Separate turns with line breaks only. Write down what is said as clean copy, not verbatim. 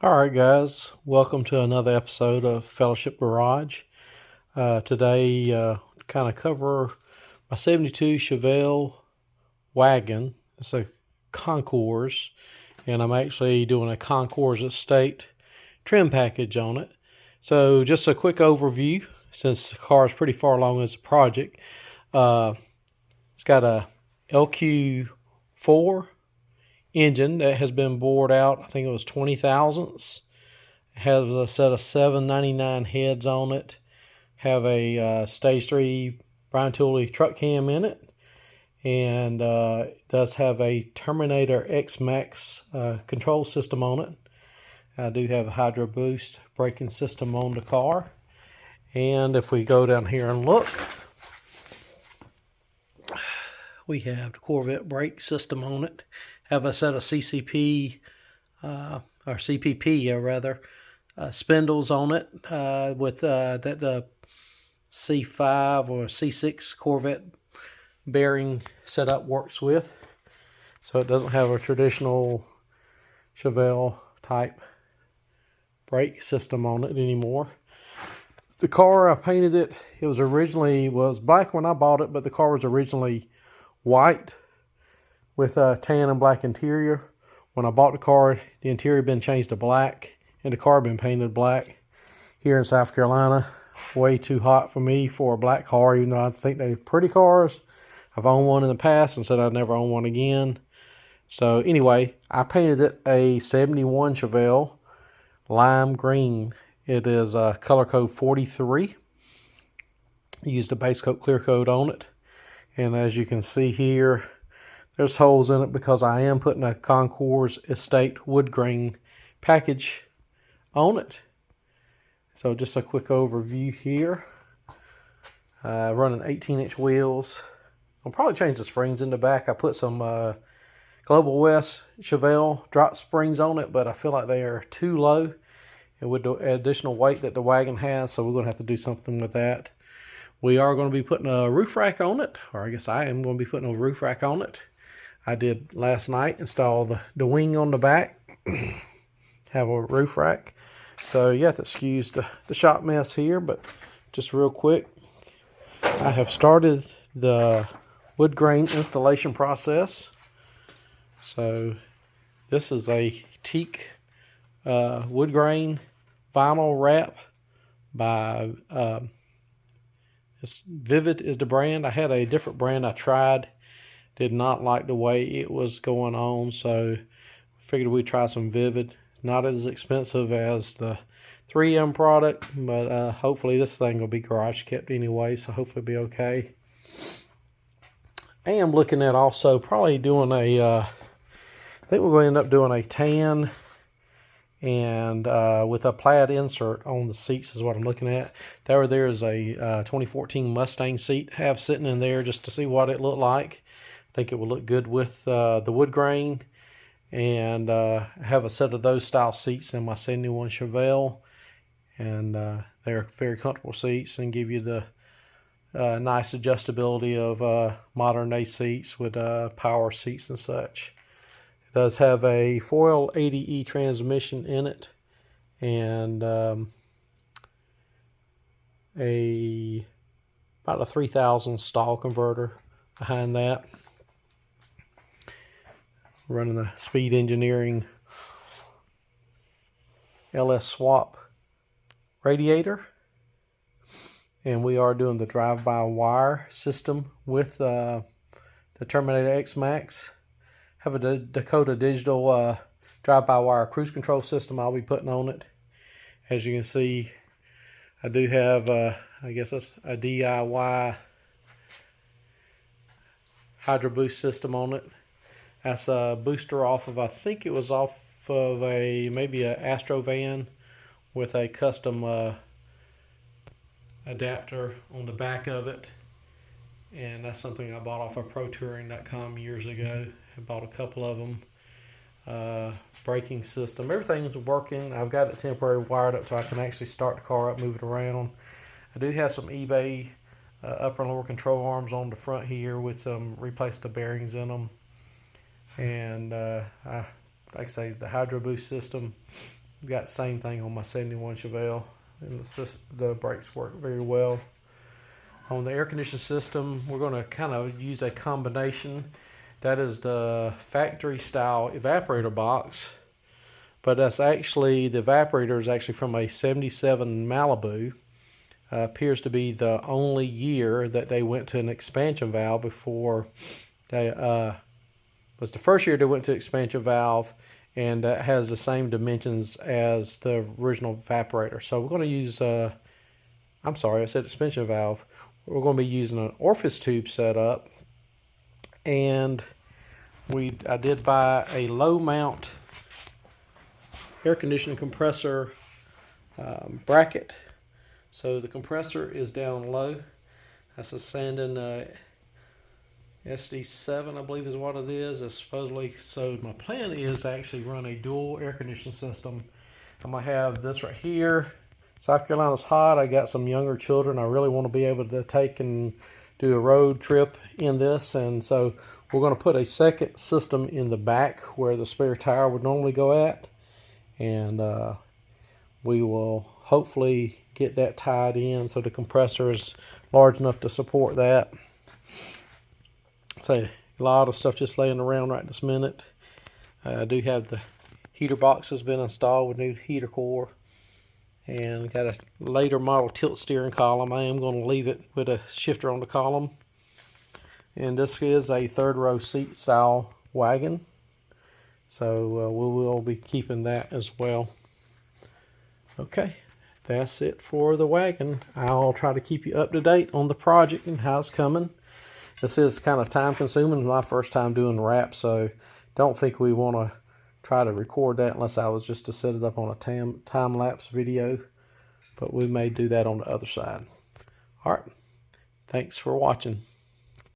All right, guys, welcome to another episode of Fellowship Garage. Today, kind of cover my 72 Chevelle wagon. It's a Concours, and I'm actually doing a Concours Estate trim package on it. So just a quick overview, since the car is pretty far along as a project. It's got a LQ4 engine that has been bored out. I think it was 20 thousandths. Has a set of 799 heads on it. Have a stage 3 Brian Tooley truck cam in it, and it does have a Terminator X Max control system on it. I do have a Hydro Boost braking system on the car, and if we go down here and look, we have the Corvette brake system on it. Have a set of CCP or CPP rather spindles on it with that the C5 or C6 Corvette bearing setup works with. So it doesn't have a traditional Chevelle type brake system on it anymore. The car, I painted it. It was black when I bought it, but the car was originally white with a tan and black interior. When I bought the car, the interior had been changed to black, and the car had been painted black. Here in South Carolina, way too hot for me for a black car, even though I think they're pretty cars. I've owned one in the past and said I'd never own one again. So anyway, I painted it a 71 Chevelle lime green. It is color code 43. Used a base coat clear coat on it. And as you can see here, there's holes in it because I am putting a Concours Estate wood grain package on it. So just a quick overview here. Running 18-inch wheels. I'll probably change the springs in the back. I put some Global West Chevelle drop springs on it, but I feel like they are too low and with the additional weight that the wagon has, so we're going to have to do something with that. We are going to be putting a roof rack on it, or I guess I am going to be putting a roof rack on it. I did last night install the wing on the back, have a roof rack. So you have to excuse the shop mess here, but just real quick, I have started the wood grain installation process. So this is a teak wood grain vinyl wrap by Vivid is the brand. I had a different brand I tried. Did not like the way it was going on, so figured we'd try some Vivid. Not as expensive as the 3M product, but hopefully this thing will be garage kept anyway, so hopefully it'll be okay. I am looking at also probably doing I think we're going to end up doing a tan and with a plaid insert on the seats is what I'm looking at. There's a 2014 Mustang seat I have sitting in there just to see what it looked like. I think it will look good with the wood grain, and have a set of those style seats in my 71 Chevelle, and they're very comfortable seats and give you the nice adjustability of modern day seats with power seats and such. It does have a 4L80E transmission in it, and about a 3000 stall converter behind that. Running the Speed Engineering LS Swap radiator, and we are doing the drive-by-wire system with the Terminator X Max. Have a Dakota Digital drive-by-wire cruise control system I'll be putting on it. As you can see, I do have I guess that's a DIY Hydro Boost system on it. That's a booster off of, I think it was off of maybe a Astro van with a custom adapter on the back of it. And that's something I bought off of ProTouring.com years ago. I bought a couple of them. Braking system, everything's working. I've got it temporarily wired up so I can actually start the car up, move it around. I do have some eBay upper and lower control arms on the front here with some replace the bearings in them. And like I say, the Hydro Boost system got the same thing on my 71 Chevelle, and the brakes work very well. On the air conditioning system, we're going to kind of use a combination. That is the factory style evaporator box, but that's actually, the evaporator is actually from a 77 Malibu. Appears to be the only year that they went to an expansion valve before they was the first year they went to expansion valve, and that has the same dimensions as the original evaporator. So we're going to use I'm sorry, I said expansion valve. We're going to be using an orifice tube setup, and I did buy a low mount air conditioning compressor bracket. So the compressor is down low. That's a Sandon SD7, I believe is what it is. It's supposedly, so my plan is to actually run a dual air conditioning system. I'm gonna have this right here. South Carolina's hot. I got some younger children I really want to be able to take and do a road trip in this, and so we're going to put a second system in the back where the spare tire would normally go at, and we will hopefully get that tied in so the compressor is large enough to support that. So a lot of stuff just laying around right this minute. I do have the heater box has been installed with new heater core, and got a later model tilt steering column. I am going to leave it with a shifter on the column. And this is a third row seat style wagon, so we will be keeping that as well. Okay, that's it for the wagon. I'll try to keep you up to date on the project and how it's coming. This is kind of time consuming. My first time doing wrap, so don't think we want to try to record that unless I was just to set it up on a time-lapse video, but we may do that on the other side. All right, thanks for watching.